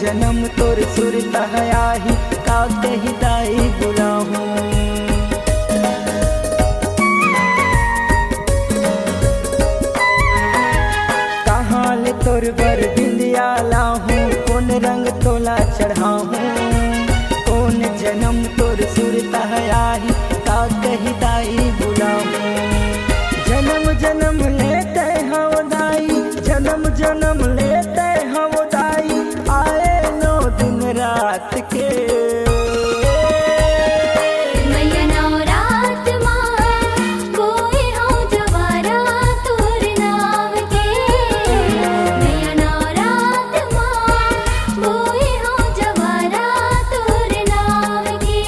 जन्म तोर सुरता आही का कही दाई बुलाहूँ। कहाँ ले तोर बर बिंदिया लाहूँ, कौन रंग तोला चढ़ाहूँ। कौन जन्म तोर सुरता आही का कही दाई बुलाहूँ। जन्म जन्म लेते हम दाई, जन्म जन्म लेते हम दाई, आए नो दिन रात के। मैया नवरात माँ कोई हो जवारा तोर नाम के। मैया नवरात माँ कोई हो जवारा तोर नाम के।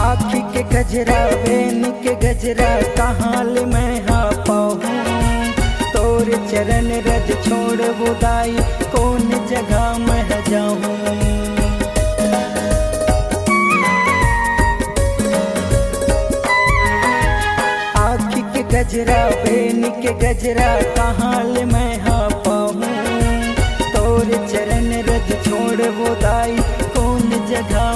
आँखी के गजरा बेन के गजरा कहाँ ले मैं हाँ पाऊँ। तोर चरण रज छोड़ बुदाई कौन जगह मैं जाऊँ। आँखी के गजरा बेन के गजरा कहाँ ले मैं हाँ पाऊँ। तोर चरण रज छोड़ बुदाई कौन जगह